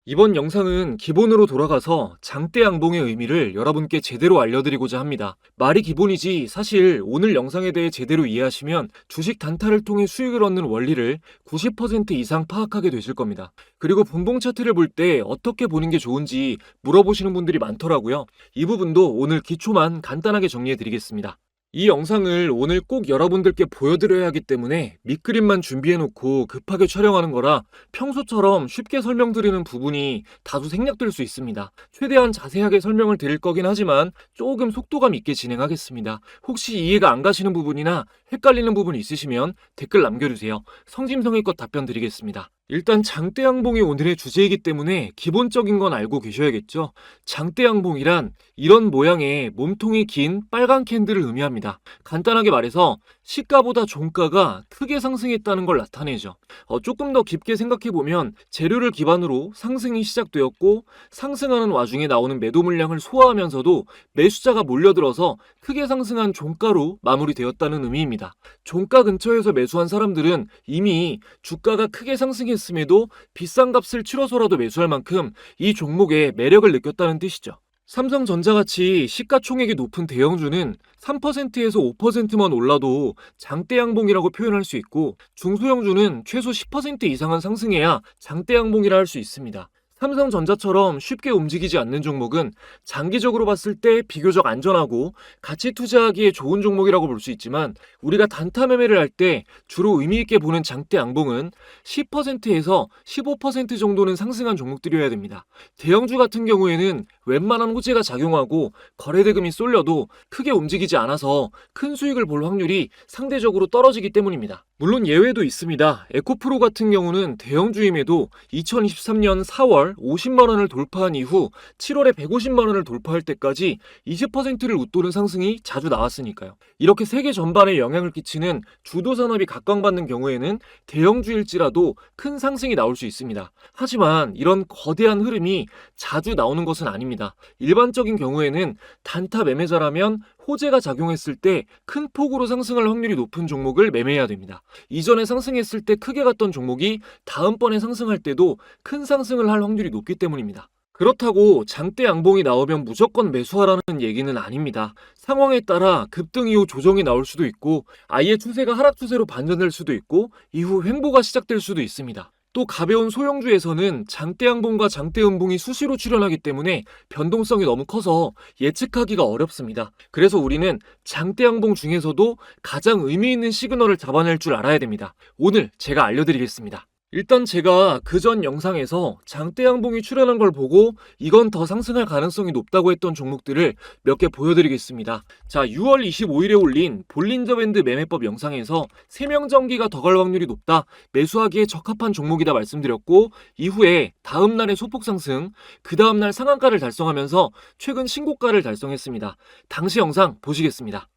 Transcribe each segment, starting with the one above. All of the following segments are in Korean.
이번 영상은 기본으로 돌아가서 장대 양봉의 의미를 여러분께 제대로 알려드리고자 합니다. 말이 기본이지 사실 오늘 영상에 대해 제대로 이해하시면 주식 단타를 통해 수익을 얻는 원리를 90% 이상 파악하게 되실 겁니다. 그리고 분봉 차트를 볼 때 어떻게 보는 게 좋은지 물어보시는 분들이 많더라고요. 이 부분도 오늘 기초만 간단하게 정리해드리겠습니다. 이 영상을 오늘 꼭 여러분들께 보여드려야 하기 때문에 밑그림만 준비해놓고 급하게 촬영하는 거라 평소처럼 쉽게 설명드리는 부분이 다소 생략될 수 있습니다. 최대한 자세하게 설명을 드릴 거긴 하지만 조금 속도감 있게 진행하겠습니다. 혹시 이해가 안 가시는 부분이나 헷갈리는 부분이 있으시면 댓글 남겨주세요. 성심성의껏 답변 드리겠습니다. 일단 장대양봉이 오늘의 주제이기 때문에 기본적인 건 알고 계셔야겠죠. 장대양봉이란 이런 모양의 몸통이 긴 빨간 캔들을 의미합니다. 간단하게 말해서 시가보다 종가가 크게 상승했다는 걸 나타내죠. 조금 더 깊게 생각해보면 재료를 기반으로 상승이 시작되었고 상승하는 와중에 나오는 매도 물량을 소화하면서도 매수자가 몰려들어서 크게 상승한 종가로 마무리되었다는 의미입니다. 종가 근처에서 매수한 사람들은 이미 주가가 크게 상승했음에도 비싼 값을 치러서라도 매수할 만큼 이 종목의 매력을 느꼈다는 뜻이죠. 삼성전자같이 시가총액이 높은 대형주는 3%에서 5%만 올라도 장대양봉이라고 표현할 수 있고 중소형주는 최소 10% 이상은 상승해야 장대양봉이라 할 수 있습니다. 삼성전자처럼 쉽게 움직이지 않는 종목은 장기적으로 봤을 때 비교적 안전하고 가치 투자하기에 좋은 종목이라고 볼 수 있지만 우리가 단타 매매를 할 때 주로 의미 있게 보는 장대 양봉은 10%에서 15% 정도는 상승한 종목들이어야 됩니다. 대형주 같은 경우에는 웬만한 호재가 작용하고 거래대금이 쏠려도 크게 움직이지 않아서 큰 수익을 볼 확률이 상대적으로 떨어지기 때문입니다. 물론 예외도 있습니다. 에코프로 같은 경우는 대형주임에도 2023년 4월 50만 원을 돌파한 이후 7월에 150만 원을 돌파할 때까지 20%를 웃도는 상승이 자주 나왔으니까요. 이렇게 세계 전반에 영향을 끼치는 주도 산업이 각광받는 경우에는 대형주일지라도 큰 상승이 나올 수 있습니다. 하지만 이런 거대한 흐름이 자주 나오는 것은 아닙니다. 일반적인 경우에는 단타 매매자라면 호재가 작용했을 때 큰 폭으로 상승할 확률이 높은 종목을 매매해야 됩니다. 이전에 상승했을 때 크게 갔던 종목이 다음번에 상승할 때도 큰 상승을 할 확률이 높기 때문입니다. 그렇다고 장대 양봉이 나오면 무조건 매수하라는 얘기는 아닙니다. 상황에 따라 급등 이후 조정이 나올 수도 있고 아예 추세가 하락 추세로 반전될 수도 있고 이후 횡보가 시작될 수도 있습니다. 또 가벼운 소형주에서는 장대양봉과 장대음봉이 수시로 출현하기 때문에 변동성이 너무 커서 예측하기가 어렵습니다. 그래서 우리는 장대양봉 중에서도 가장 의미 있는 시그널을 잡아낼 줄 알아야 됩니다. 오늘 제가 알려드리겠습니다. 일단 제가 그전 영상에서 장대양봉이 출현한 걸 보고 이건 더 상승할 가능성이 높다고 했던 종목들을 몇 개 보여드리겠습니다. 자, 6월 25일에 올린 볼린저 밴드 매매법 영상에서 세명전기가 더 갈 확률이 높다, 매수하기에 적합한 종목이다 말씀드렸고 이후에 다음날의 소폭 상승, 그 다음날 상한가를 달성하면서 최근 신고가를 달성했습니다. 당시 영상 보시겠습니다.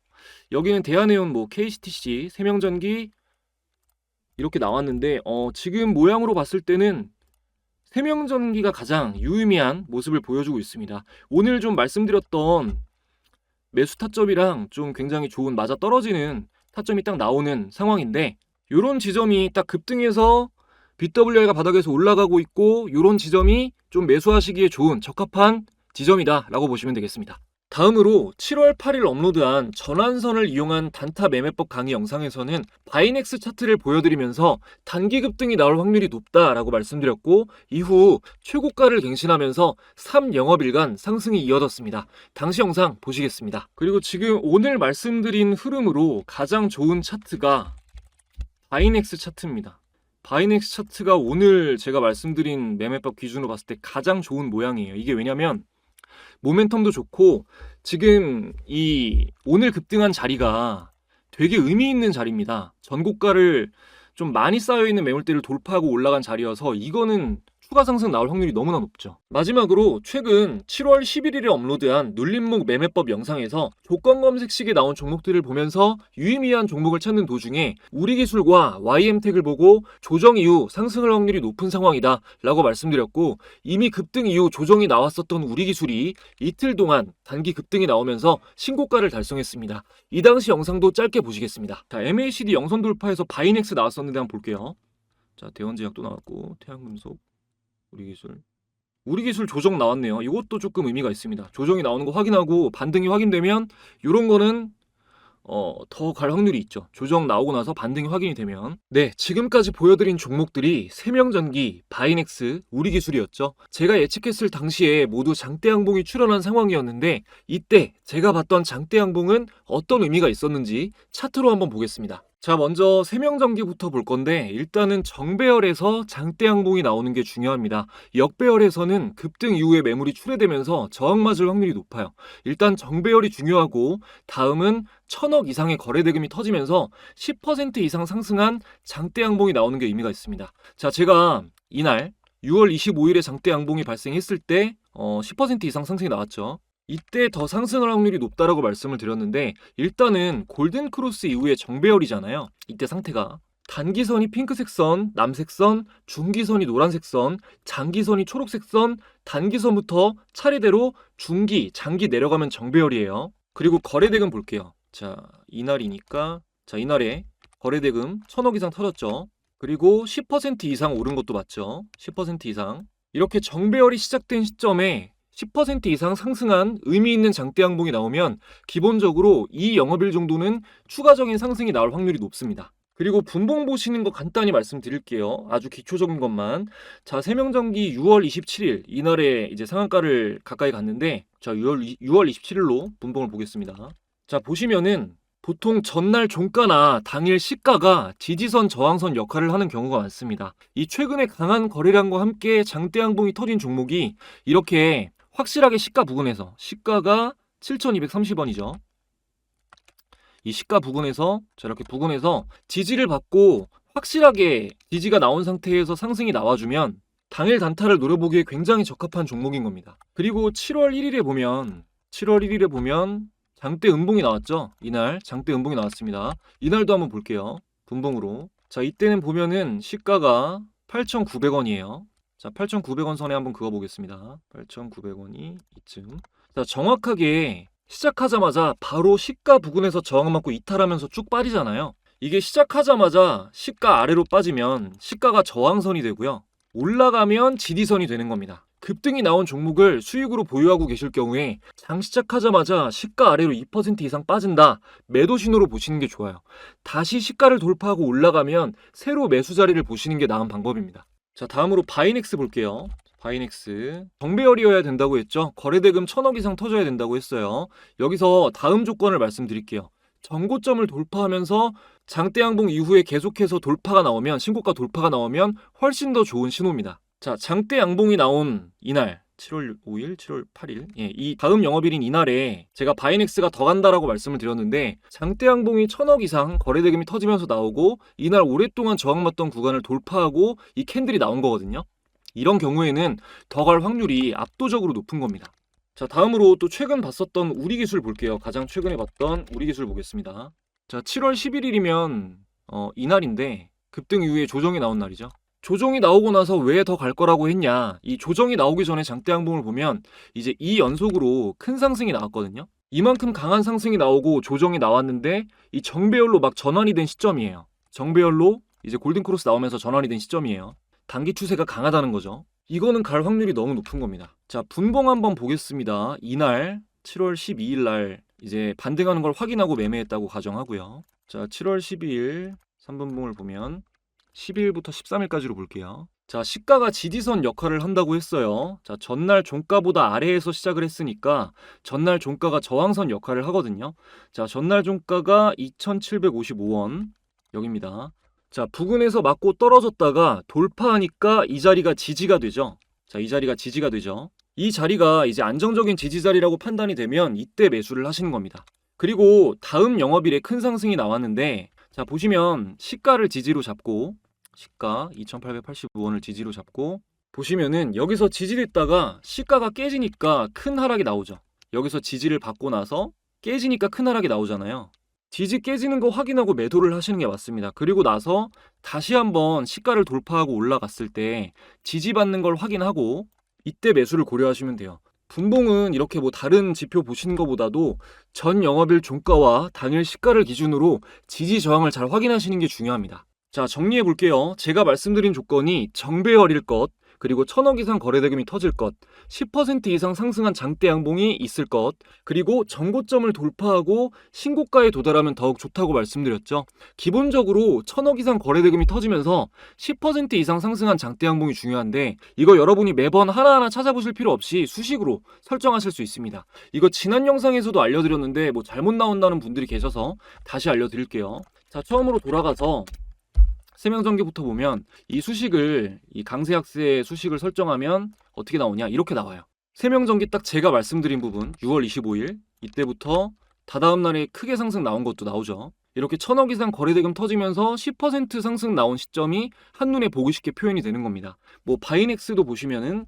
여기는 대한해운 KCTC, 세명전기 이렇게 나왔는데 지금 모양으로 봤을 때는 세명전기가 가장 유의미한 모습을 보여주고 있습니다. 오늘 좀 말씀드렸던 매수 타점이랑 좀 굉장히 좋은 맞아떨어지는 타점이 딱 나오는 상황인데 이런 지점이 딱 급등해서 BWR가 바닥에서 올라가고 있고 이런 지점이 좀 매수하시기에 좋은 적합한 지점이다 라고 보시면 되겠습니다. 다음으로 7월 8일 업로드한 전환선을 이용한 단타 매매법 강의 영상에서는 바이넥스 차트를 보여드리면서 단기 급등이 나올 확률이 높다라고 말씀드렸고 이후 최고가를 갱신하면서 3영업일간 상승이 이어졌습니다. 당시 영상 보시겠습니다. 그리고 지금 오늘 말씀드린 흐름으로 가장 좋은 차트가 바이넥스 차트입니다. 바이넥스 차트가 오늘 제가 말씀드린 매매법 기준으로 봤을 때 가장 좋은 모양이에요. 이게 왜냐면 모멘텀도 좋고 지금 이 오늘 급등한 자리가 되게 의미 있는 자리입니다. 전고가를 좀 많이 쌓여있는 매물대를 돌파하고 올라간 자리여서 이거는 추가 상승 나올 확률이 너무나 높죠. 마지막으로 최근 7월 11일에 업로드한 눌림목 매매법 영상에서 조건 검색식에 나온 종목들을 보면서 유의미한 종목을 찾는 도중에 우리기술과 YM텍을 보고 조정 이후 상승할 확률이 높은 상황이다 라고 말씀드렸고, 이미 급등 이후 조정이 나왔었던 우리기술이 이틀 동안 단기 급등이 나오면서 신고가를 달성했습니다. 이 당시 영상도 짧게 보시겠습니다. 자, MACD 영선 돌파에서 바이넥스 나왔었는데 한번 볼게요. 자, 대원제약도 나왔고 태양금속, 우리기술 조정 나왔네요. 이것도 조금 의미가 있습니다. 조정이 나오는 거 확인하고 반등이 확인되면 이런 거는 더 갈 확률이 있죠. 조정 나오고 나서 반등이 확인이 되면. 네, 지금까지 보여드린 종목들이 세명전기, 바이넥스, 우리기술이었죠. 제가 예측했을 당시에 모두 장대 양봉이 출현한 상황이었는데, 이때 제가 봤던 장대 양봉은 어떤 의미가 있었는지 차트로 한번 보겠습니다. 자, 먼저 세명전기부터 볼 건데, 일단은 정배열에서 장대 양봉이 나오는 게 중요합니다. 역배열에서는 급등 이후에 매물이 출회되면서 저항 맞을 확률이 높아요. 일단 정배열이 중요하고, 다음은 1000억 이상의 거래 대금이 터지면서 10% 이상 상승한 장대 양봉이 나오는 게 의미가 있습니다. 자, 제가 이날 6월 25일에 장대 양봉이 발생했을 때 10% 이상 상승이 나왔죠. 이때 더 상승할 확률이 높다라고 말씀을 드렸는데, 일단은 골든 크로스 이후에 정배열이잖아요. 이때 상태가 단기선이 핑크색 선, 남색 선, 중기선이 노란색 선, 장기선이 초록색 선, 단기선부터 차례대로 중기, 장기 내려가면 정배열이에요. 그리고 거래대금 볼게요. 자, 이날이니까 이날에 거래대금 1000억 이상 터졌죠. 그리고 10% 이상 오른 것도 맞죠. 10% 이상. 이렇게 정배열이 시작된 시점에 10% 이상 상승한 의미 있는 장대 양봉이 나오면 기본적으로 이 영업일 정도는 추가적인 상승이 나올 확률이 높습니다. 그리고 분봉 보시는 거 간단히 말씀드릴게요. 아주 기초적인 것만. 자, 세명전기 6월 27일 이날에 이제 상한가를 가까이 갔는데, 자, 6월 27일로 분봉을 보겠습니다. 자, 보시면은 보통 전날 종가나 당일 시가가 지지선 저항선 역할을 하는 경우가 많습니다. 이 최근에 강한 거래량과 함께 장대 양봉이 터진 종목이 이렇게 확실하게 시가 부근에서, 시가가 7,230원이죠. 이 시가 부근에서, 저렇게 부근에서 지지를 받고 확실하게 지지가 나온 상태에서 상승이 나와주면 당일 단타를 노려보기에 굉장히 적합한 종목인 겁니다. 그리고 7월 1일에 보면 장대 음봉이 나왔죠. 이날 장대 음봉이 나왔습니다. 이날도 한번 볼게요. 분봉으로. 자, 이때는 보면은 시가가 8,900원이에요. 자, 8,900원 선에 한번 그어보겠습니다. 8,900원이 이쯤. 자, 정확하게 시작하자마자 바로 시가 부근에서 저항을 맞고 이탈하면서 쭉 빠지잖아요. 이게 시작하자마자 시가 아래로 빠지면 시가가 저항선이 되고요. 올라가면 지지선이 되는 겁니다. 급등이 나온 종목을 수익으로 보유하고 계실 경우에 장 시작하자마자 시가 아래로 2% 이상 빠진다. 매도 신호로 보시는 게 좋아요. 다시 시가를 돌파하고 올라가면 새로 매수 자리를 보시는 게 나은 방법입니다. 자, 다음으로 바이넥스 볼게요. 바이넥스 정배열이어야 된다고 했죠. 거래대금 1000억 이상 터져야 된다고 했어요. 여기서 다음 조건을 말씀드릴게요. 전고점을 돌파하면서 장대 양봉 이후에 계속해서 돌파가 나오면, 신고가 돌파가 나오면 훨씬 더 좋은 신호입니다. 자, 장대 양봉이 나온 이날 7월 5일, 7월 8일, 이 다음 영업일인 이날에 제가 바이넥스가 더 간다라고 말씀을 드렸는데, 장대 양봉이 1000억 이상 거래대금이 터지면서 나오고 이날 오랫동안 저항받던 구간을 돌파하고 이 캔들이 나온 거거든요. 이런 경우에는 더 갈 확률이 압도적으로 높은 겁니다. 자, 다음으로 또 최근 봤었던 우리기술 볼게요. 가장 최근에 봤던 우리기술 보겠습니다. 자, 7월 11일이면 이날인데 급등 이후에 조정이 나온 날이죠. 조정이 나오고 나서 왜 더 갈 거라고 했냐, 이 조정이 나오기 전에 장대 양봉을 보면 이제 2연속으로 큰 상승이 나왔거든요. 이만큼 강한 상승이 나오고 조정이 나왔는데 이 정배열로 막 전환이 된 시점이에요. 정배열로 이제 골든크로스 나오면서 전환이 된 시점이에요. 단기 추세가 강하다는 거죠. 이거는 갈 확률이 너무 높은 겁니다. 자, 분봉 한번 보겠습니다. 이날 7월 12일 날 이제 반등하는 걸 확인하고 매매했다고 가정하고요. 자, 7월 12일 3분봉을 보면 12일부터 13일까지로 볼게요. 자, 시가가 지지선 역할을 한다고 했어요. 자, 전날 종가보다 아래에서 시작을 했으니까 전날 종가가 저항선 역할을 하거든요. 자, 전날 종가가 2,755원 여기입니다. 자, 부근에서 맞고 떨어졌다가 돌파하니까 이 자리가 지지가 되죠. 자, 이 자리가 지지가 되죠. 이 자리가 이제 안정적인 지지 자리라고 판단이 되면 이때 매수를 하시는 겁니다. 그리고 다음 영업일에 큰 상승이 나왔는데, 자, 보시면 시가를 지지로 잡고, 시가 2,885원을 지지로 잡고 보시면은 여기서 지지됐다가 시가가 깨지니까 큰 하락이 나오죠. 여기서 지지를 받고 나서 깨지니까 큰 하락이 나오잖아요. 지지 깨지는 거 확인하고 매도를 하시는 게 맞습니다. 그리고 나서 다시 한번 시가를 돌파하고 올라갔을 때 지지받는 걸 확인하고 이때 매수를 고려하시면 돼요. 분봉은 이렇게 뭐 다른 지표 보시는 것보다도 전 영업일 종가와 당일 시가를 기준으로 지지 저항을 잘 확인하시는 게 중요합니다. 자, 정리해 볼게요. 제가 말씀드린 조건이 정배열일 것, 그리고 1000억 이상 거래대금이 터질 것, 10% 이상 상승한 장대 양봉이 있을 것, 그리고 전고점을 돌파하고 신고가에 도달하면 더욱 좋다고 말씀드렸죠. 기본적으로 1000억 이상 거래대금이 터지면서 10% 이상 상승한 장대 양봉이 중요한데 이거 여러분이 매번 하나하나 찾아보실 필요 없이 수식으로 설정하실 수 있습니다. 이거 지난 영상에서도 알려드렸는데 뭐 잘못 나온다는 분들이 계셔서 다시 알려드릴게요. 자, 처음으로 돌아가서 세명전기부터 보면 이 수식을, 이 강세약세 수식을 설정하면 어떻게 나오냐, 이렇게 나와요. 세명전기 딱 제가 말씀드린 부분 6월 25일 이때부터 다다음 날에 크게 상승 나온 것도 나오죠. 이렇게 1000억 이상 거래대금 터지면서 10% 상승 나온 시점이 한눈에 보기 쉽게 표현이 되는 겁니다. 뭐 바이넥스도 보시면은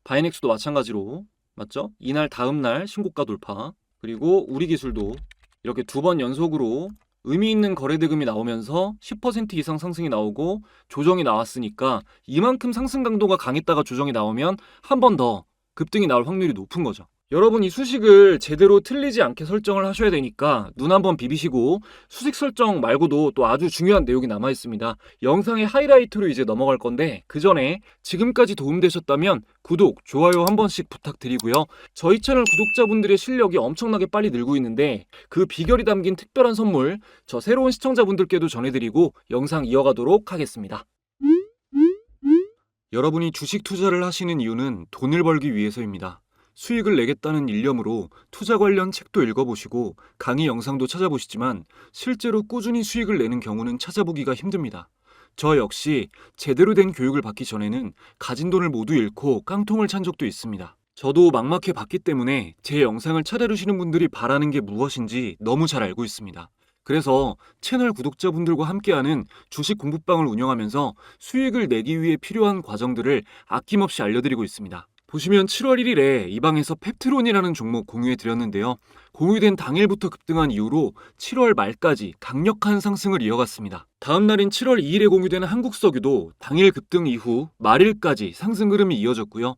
바이넥스도 마찬가지로, 맞죠? 이날 다음 날 신고가 돌파, 그리고 우리기술도 이렇게 두 번 연속으로 의미 있는 거래대금이 나오면서 10% 이상 상승이 나오고 조정이 나왔으니까 이만큼 상승 강도가 강했다가 조정이 나오면 한 번 더 급등이 나올 확률이 높은 거죠. 여러분, 이 수식을 제대로 틀리지 않게 설정을 하셔야 되니까 눈 한번 비비시고, 수식 설정 말고도 또 아주 중요한 내용이 남아 있습니다. 영상의 하이라이트로 이제 넘어갈 건데 그 전에 지금까지 도움되셨다면 구독, 좋아요 한 번씩 부탁드리고요. 저희 채널 구독자분들의 실력이 엄청나게 빨리 늘고 있는데 그 비결이 담긴 특별한 선물 저 새로운 시청자분들께도 전해드리고 영상 이어가도록 하겠습니다. 여러분이 주식 투자를 하시는 이유는 돈을 벌기 위해서입니다. 수익을 내겠다는 일념으로 투자 관련 책도 읽어보시고 강의 영상도 찾아보시지만 실제로 꾸준히 수익을 내는 경우는 찾아보기가 힘듭니다. 저 역시 제대로 된 교육을 받기 전에는 가진 돈을 모두 잃고 깡통을 찬 적도 있습니다. 저도 막막해 봤기 때문에 제 영상을 찾아주시는 분들이 바라는 게 무엇인지 너무 잘 알고 있습니다. 그래서 채널 구독자분들과 함께하는 주식 공부방을 운영하면서 수익을 내기 위해 필요한 과정들을 아낌없이 알려드리고 있습니다. 보시면 7월 1일에 이 방에서 펩트론이라는 종목 공유해 드렸는데요. 공유된 당일부터 급등한 이후로 7월 말까지 강력한 상승을 이어갔습니다. 다음 날인 7월 2일에 공유되는 한국석유도 당일 급등 이후 말일까지 상승 흐름이 이어졌고요.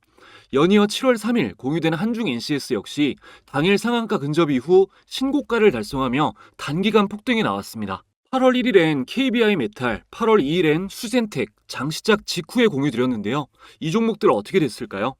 연이어 7월 3일 공유되는 한중 NCS 역시 당일 상한가 근접 이후 신고가를 달성하며 단기간 폭등이 나왔습니다. 8월 1일엔 KBI 메탈, 8월 2일엔 수젠텍, 장시작 직후에 공유드렸는데요. 이 종목들 어떻게 됐을까요?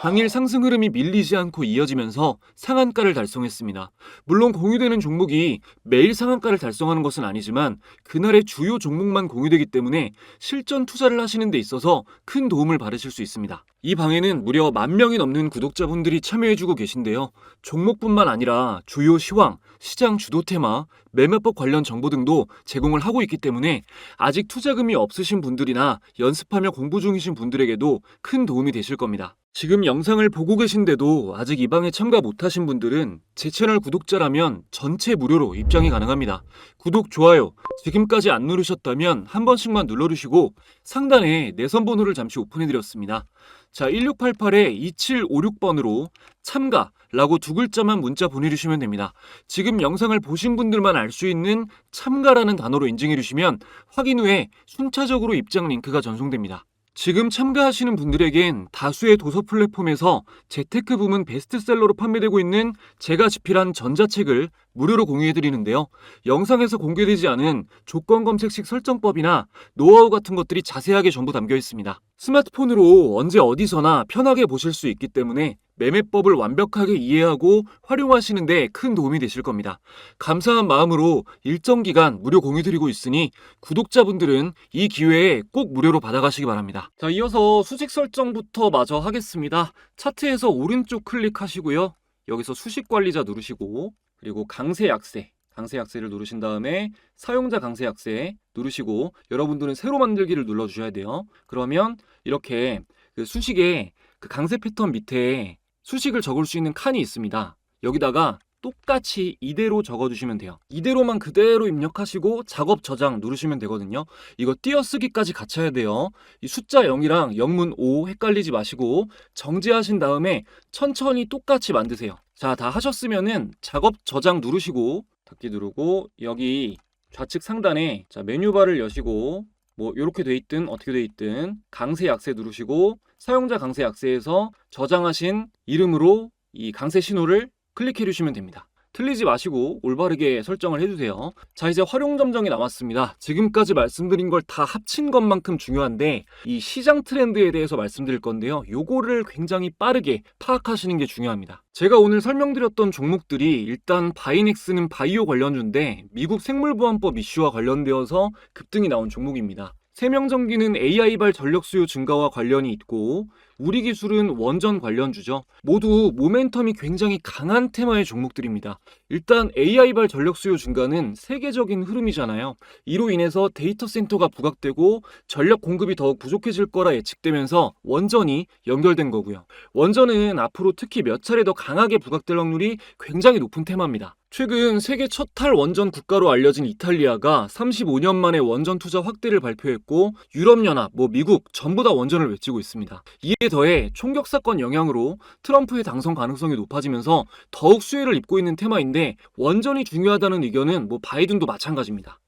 당일 상승 흐름이 밀리지 않고 이어지면서 상한가를 달성했습니다. 물론 공유되는 종목이 매일 상한가를 달성하는 것은 아니지만 그날의 주요 종목만 공유되기 때문에 실전 투자를 하시는 데 있어서 큰 도움을 받으실 수 있습니다. 이 방에는 무려 10,000명이 넘는 구독자분들이 참여해주고 계신데요. 종목뿐만 아니라 주요 시황, 시장 주도 테마, 매매법 관련 정보 등도 제공을 하고 있기 때문에 아직 투자금이 없으신 분들이나 연습하며 공부 중이신 분들에게도 큰 도움이 되실 겁니다. 지금 영상을 보고 계신데도 아직 이 방에 참가 못하신 분들은 제 채널 구독자라면 전체 무료로 입장이 가능합니다. 구독, 좋아요 지금까지 안 누르셨다면 한 번씩만 눌러주시고 상단에 내선 번호를 잠시 오픈해드렸습니다. 자, 1688-2756번으로 참가라고 두 글자만 문자 보내주시면 됩니다. 지금 영상을 보신 분들만 알 수 있는 참가라는 단어로 인증해주시면 확인 후에 순차적으로 입장 링크가 전송됩니다. 지금 참가하시는 분들에겐 다수의 도서 플랫폼에서 재테크 부문 베스트셀러로 판매되고 있는 제가 집필한 전자책을 무료로 공유해드리는데요. 영상에서 공개되지 않은 조건 검색식 설정법이나 노하우 같은 것들이 자세하게 전부 담겨 있습니다. 스마트폰으로 언제 어디서나 편하게 보실 수 있기 때문에 매매법을 완벽하게 이해하고 활용하시는 데 큰 도움이 되실 겁니다. 감사한 마음으로 일정 기간 무료 공유드리고 있으니 구독자분들은 이 기회에 꼭 무료로 받아가시기 바랍니다. 자, 이어서 수식 설정부터 마저 하겠습니다. 차트에서 오른쪽 클릭하시고요. 여기서 수식 관리자 누르시고 그리고 강세 약세를 누르신 다음에 사용자 강세 약세 누르시고 여러분들은 새로 만들기를 눌러주셔야 돼요. 그러면 이렇게 그 수식에 그 강세 패턴 밑에 수식을 적을 수 있는 칸이 있습니다. 여기다가 똑같이 이대로 적어주시면 돼요. 이대로만 그대로 입력하시고 작업 저장 누르시면 되거든요. 이거 띄어쓰기까지 같이 해야 돼요. 이 숫자 0이랑 영문 5 헷갈리지 마시고 정지하신 다음에 천천히 똑같이 만드세요. 자, 다 하셨으면은 작업 저장 누르시고 닫기 누르고 여기 좌측 상단에 자, 메뉴바를 여시고 뭐 이렇게 돼 있든 어떻게 돼 있든 강세 약세 누르시고 사용자 강세 약세에서 저장하신 이름으로 이 강세 신호를 클릭해 주시면 됩니다. 틀리지 마시고 올바르게 설정을 해주세요. 자, 이제 활용 점정이 남았습니다. 지금까지 말씀드린 걸 다 합친 것만큼 중요한데 이 시장 트렌드에 대해서 말씀드릴 건데요. 요거를 굉장히 빠르게 파악하시는 게 중요합니다. 제가 오늘 설명드렸던 종목들이 일단 바이넥스는 바이오 관련주인데 미국 생물보안법 이슈와 관련되어서 급등이 나온 종목입니다. 세명전기는 AI발 전력 수요 증가와 관련이 있고 우리 기술은 원전 관련주죠. 모두 모멘텀이 굉장히 강한 테마의 종목들입니다. 일단 AI발 전력 수요 증가는 세계적인 흐름이잖아요. 이로 인해서 데이터 센터가 부각되고 전력 공급이 더욱 부족해질 거라 예측되면서 원전이 연결된 거고요. 원전은 앞으로 특히 몇 차례 더 강하게 부각될 확률이 굉장히 높은 테마입니다. 최근 세계 첫 탈원전 국가로 알려진 이탈리아가 35년 만에 원전 투자 확대를 발표했고 유럽연합, 미국 전부 다 원전을 외치고 있습니다. 이에 더해 총격 사건 영향으로 트럼프의 당선 가능성이 높아지면서 더욱 수혜를 입고 있는 테마인데 원전이 중요하다는 의견은 바이든도 마찬가지입니다.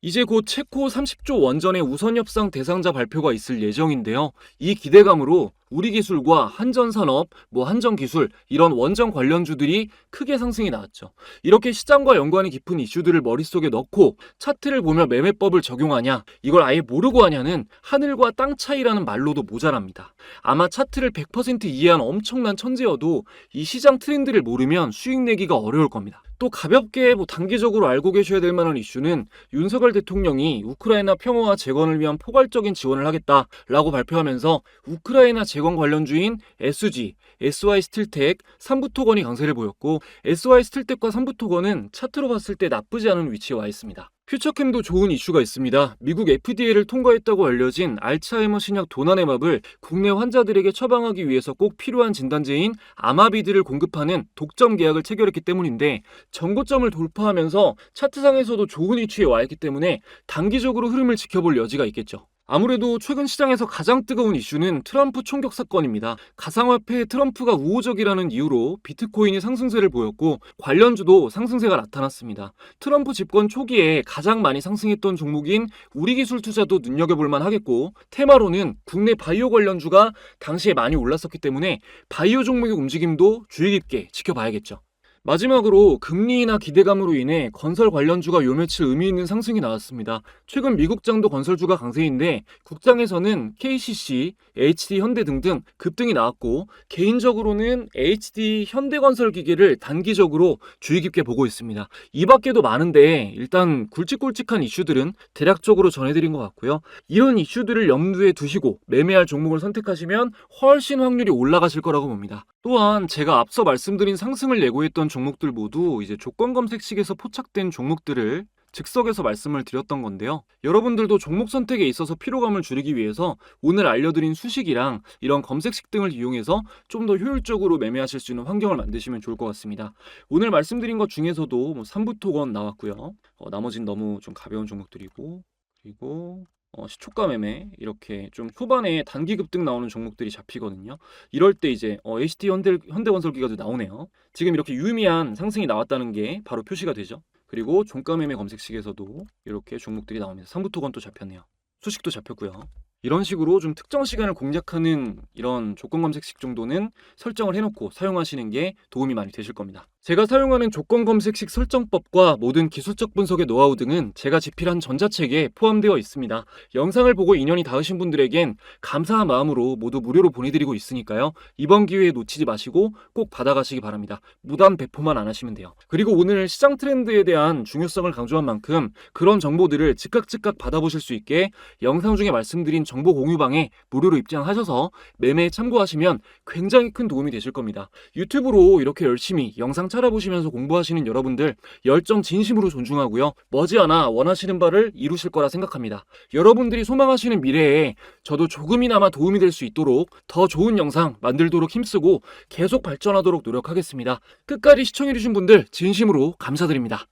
이제 곧 체코 30조 원전의 우선 협상 대상자 발표가 있을 예정인데요. 이 기대감으로 우리 기술과 한전산업, 한전기술 이런 원전 관련주들이 크게 상승이 나왔죠. 이렇게 시장과 연관이 깊은 이슈들을 머릿속에 넣고 차트를 보며 매매법을 적용하냐, 이걸 아예 모르고 하냐는 하늘과 땅 차이라는 말로도 모자랍니다. 아마 차트를 100% 이해한 엄청난 천재여도 이 시장 트렌드를 모르면 수익 내기가 어려울 겁니다. 또 가볍게 단기적으로 알고 계셔야 될 만한 이슈는 윤석열 대통령이 우크라이나 평화와 재건을 위한 포괄적인 지원을 하겠다라고 발표하면서 우크라이나 재건 관련주인 SG, SY스틸텍, 삼부토건이 강세를 보였고 SY스틸텍과 삼부토건은 차트로 봤을 때 나쁘지 않은 위치에 와 있습니다. 퓨처캠도 좋은 이슈가 있습니다. 미국 FDA를 통과했다고 알려진 알츠하이머 신약 도나네맙을 국내 환자들에게 처방하기 위해서 꼭 필요한 진단제인 아마비드를 공급하는 독점 계약을 체결했기 때문인데 전고점을 돌파하면서 차트상에서도 좋은 위치에 와 있기 때문에 단기적으로 흐름을 지켜볼 여지가 있겠죠. 아무래도 최근 시장에서 가장 뜨거운 이슈는 트럼프 총격 사건입니다. 가상화폐 트럼프가 우호적이라는 이유로 비트코인이 상승세를 보였고 관련주도 상승세가 나타났습니다. 트럼프 집권 초기에 가장 많이 상승했던 종목인 우리기술 투자도 눈여겨볼만 하겠고 테마로는 국내 바이오 관련주가 당시에 많이 올랐었기 때문에 바이오 종목의 움직임도 주의 깊게 지켜봐야겠죠. 마지막으로 금리나 기대감으로 인해 건설 관련주가 요 며칠 의미 있는 상승이 나왔습니다. 최근 미국장도 건설주가 강세인데 국장에서는 KCC, HD 현대 등등 급등이 나왔고 개인적으로는 HD 현대건설기계를 단기적으로 주의 깊게 보고 있습니다. 이 밖에도 많은데 일단 굵직굵직한 이슈들은 대략적으로 전해드린 것 같고요. 이런 이슈들을 염두에 두시고 매매할 종목을 선택하시면 훨씬 확률이 올라가실 거라고 봅니다. 또한 제가 앞서 말씀드린 상승을 예고했던 종목들 모두 이제 조건 검색식에서 포착된 종목들을 즉석에서 말씀을 드렸던 건데요. 여러분들도 종목 선택에 있어서 피로감을 줄이기 위해서 오늘 알려드린 수식이랑 이런 검색식 등을 이용해서 좀 더 효율적으로 매매하실 수 있는 환경을 만드시면 좋을 것 같습니다. 오늘 말씀드린 것 중에서도 삼부토건 나왔고요. 나머진 너무 좀 가벼운 종목들이고 그리고 시초가 매매 이렇게 좀 초반에 단기 급등 나오는 종목들이 잡히거든요. 이럴 때 이제 HT 현대건설기가도 나오네요. 지금 이렇게 유의미한 상승이 나왔다는 게 바로 표시가 되죠. 그리고 종가 매매 검색식에서도 이렇게 종목들이 나옵니다. 삼부토건도 잡혔네요. 수식도 잡혔고요. 이런 식으로 좀 특정 시간을 공략하는 이런 조건 검색식 정도는 설정을 해놓고 사용하시는 게 도움이 많이 되실 겁니다. 제가 사용하는 조건 검색식 설정법과 모든 기술적 분석의 노하우 등은 제가 집필한 전자책에 포함되어 있습니다. 영상을 보고 인연이 닿으신 분들에겐 감사한 마음으로 모두 무료로 보내드리고 있으니까요. 이번 기회에 놓치지 마시고 꼭 받아가시기 바랍니다. 무단 배포만 안 하시면 돼요. 그리고 오늘 시장 트렌드에 대한 중요성을 강조한 만큼 그런 정보들을 즉각 받아보실 수 있게 영상 중에 말씀드린 정보 공유방에 무료로 입장하셔서 매매에 참고하시면 굉장히 큰 도움이 되실 겁니다. 유튜브로 이렇게 열심히 영상 살아보시면서 공부하시는 여러분들 열정 진심으로 존중하고요. 머지않아 원하시는 바를 이루실 거라 생각합니다. 여러분들이 소망하시는 미래에 저도 조금이나마 도움이 될 수 있도록 더 좋은 영상 만들도록 힘쓰고 계속 발전하도록 노력하겠습니다. 끝까지 시청해주신 분들 진심으로 감사드립니다.